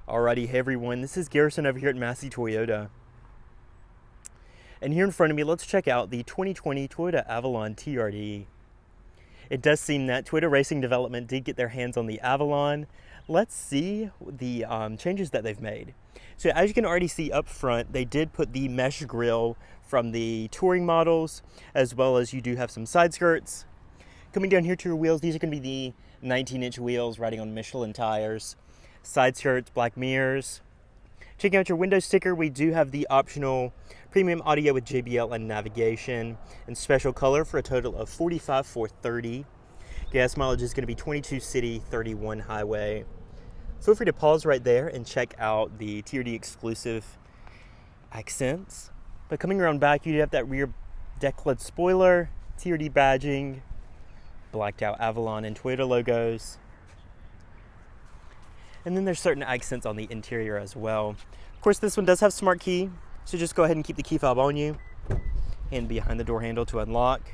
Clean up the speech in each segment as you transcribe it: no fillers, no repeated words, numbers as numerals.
Alrighty, hey everyone, this is Garrison over here at Massey Toyota. And here in front of me, let's check out the 2020 Toyota Avalon TRD. It does seem that Toyota Racing Development did get their hands on the Avalon. Let's see the changes that they've made. So as you can already see up front, they did put the mesh grille from the touring models, as well as you do have some side skirts. Coming down here to your wheels, these are going to be the 19-inch wheels riding on Michelin tires. Side skirts, black mirrors. Checking out your window sticker, we do have the optional premium audio with JBL and navigation and special color for a total of $45,430. Gas mileage is going to be 22 city, 31 highway. Feel free to pause right there and check out the TRD exclusive accents. But coming around back, you do have that rear deck led spoiler, TRD badging, blacked out Avalon and Toyota logos. And then there's certain accents on the interior as well. Of course, this one does have smart key, so just go ahead and keep the key fob on you and behind the door handle to unlock.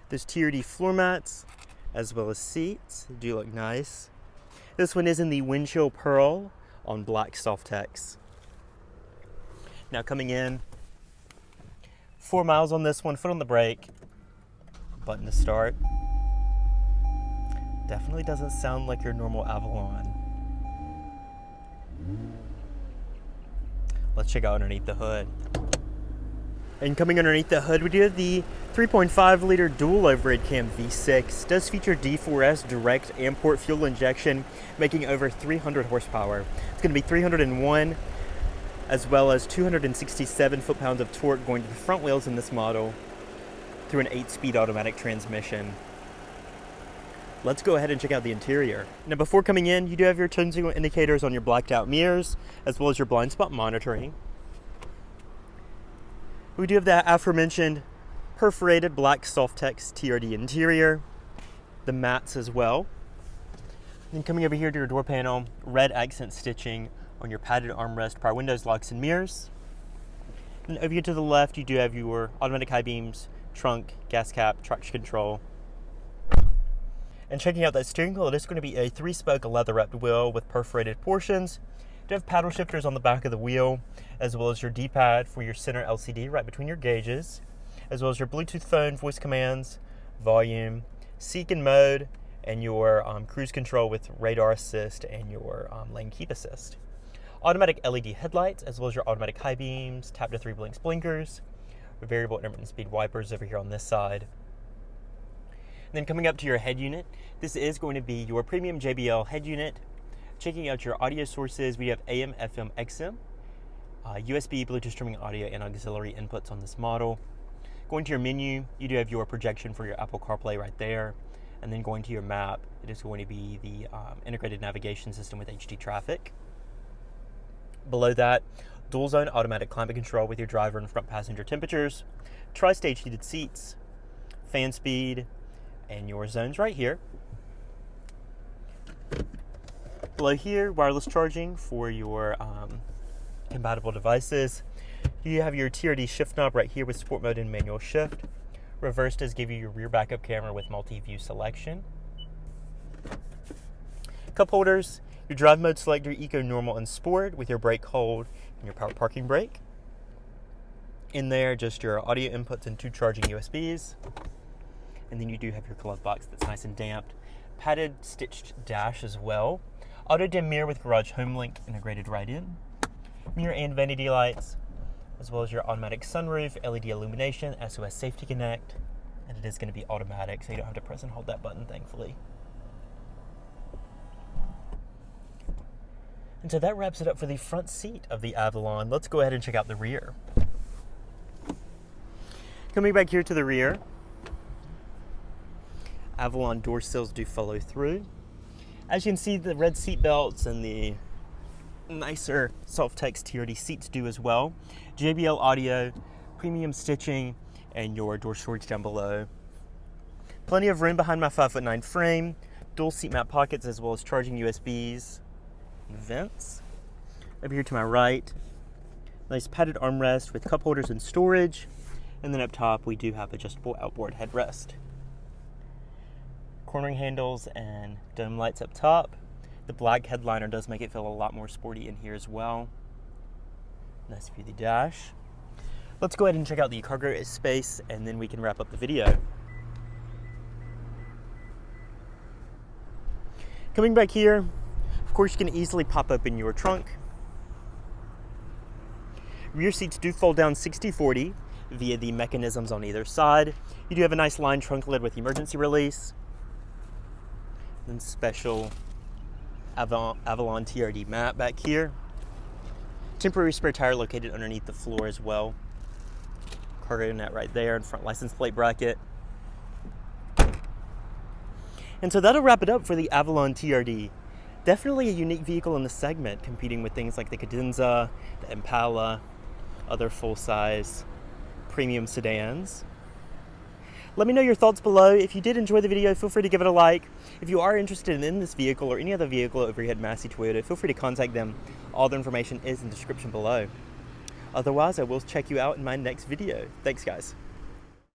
There's TRD floor mats as well as seats. They do look nice. This one is in the windshield pearl on black Softex. Now coming in, 4 miles on this one, foot on the brake, button to start. Definitely doesn't sound like your normal Avalon. Let's check out underneath the hood. And coming underneath the hood, we do have the 3.5 liter dual overhead cam V6. Does feature D4S direct and port fuel injection, making over 300 horsepower. It's going to be 301 as well as 267 foot-pounds of torque going to the front wheels in this model through an 8-speed automatic transmission. Let's go ahead and check out the interior. Now before coming in, you do have your turn signal indicators on your blacked out mirrors, as well as your blind spot monitoring. We do have that aforementioned perforated black Softex TRD interior, the mats as well. Then coming over here to your door panel, red accent stitching on your padded armrest, power windows, locks, and mirrors. And over here to the left, you do have your automatic high beams, trunk, gas cap, traction control. And checking out that steering wheel, it is going to be a 3-spoke leather-wrapped wheel with perforated portions. You have paddle shifters on the back of the wheel, as well as your D-pad for your center LCD right between your gauges, as well as your Bluetooth phone, voice commands, volume, seek and mode, and your cruise control with radar assist and your lane keep assist. Automatic LED headlights, as well as your automatic high beams, tap to 3 blinks blinkers, variable intermittent speed wipers over here on this side. And then coming up to your head unit, this is going to be your premium JBL head unit. Checking out your audio sources, we have AM, FM, XM, USB, Bluetooth streaming audio, and auxiliary inputs on this model. Going to your menu, you do have your projection for your Apple CarPlay right there. And then going to your map, it is going to be the integrated navigation system with HD traffic. Below that, dual zone automatic climate control with your driver and front passenger temperatures, tri-stage heated seats, fan speed, and your zones right here. Below here, wireless charging for your compatible devices. You have your TRD shift knob right here with sport mode and manual shift. Reverse does give you your rear backup camera with multi-view selection. Cup holders, your drive mode selector, eco, normal, and sport with your brake hold and your power parking brake. In there, just your audio inputs and 2 charging USBs. And then you do have your glove box that's nice and damped. Padded stitched dash as well. Auto dim mirror with garage home link integrated right in. Mirror and vanity lights, as well as your automatic sunroof, LED illumination, SOS safety connect. And it is going to be automatic, so you don't have to press and hold that button, thankfully. And so that wraps it up for the front seat of the Avalon. Let's go ahead and check out the rear. Coming back here to the rear, Avalon door sills do follow through. As you can see, the red seat belts and the nicer Softex TRD seats do as well. JBL audio, premium stitching, and your door storage down below. Plenty of room behind my 5'9" frame, dual seat mat pockets, as well as charging USBs and vents. Over here to my right, nice padded armrest with cup holders and storage. And then up top, we do have adjustable outboard headrest. Cornering handles and dome lights up top. The black headliner does make it feel a lot more sporty in here as well. Nice view of the dash. Let's go ahead and check out the cargo space, and then we can wrap up the video. Coming back here, of course you can easily pop open your trunk. Rear seats do fold down 60/40 via the mechanisms on either side. You do have a nice lined trunk lid with emergency release. Then special Avalon TRD mat back here. Temporary spare tire located underneath the floor as well. Cargo net right there, and front license plate bracket. And so that'll wrap it up for the Avalon TRD. Definitely a unique vehicle in the segment, competing with things like the Cadenza, the Impala, other full-size premium sedans. Let me know your thoughts below. If you did enjoy the video, feel free to give it a like. If you are interested in this vehicle or any other vehicle over here at Massey Toyota, feel free to contact them. All the information is in the description below. Otherwise, I will check you out in my next video. Thanks, guys.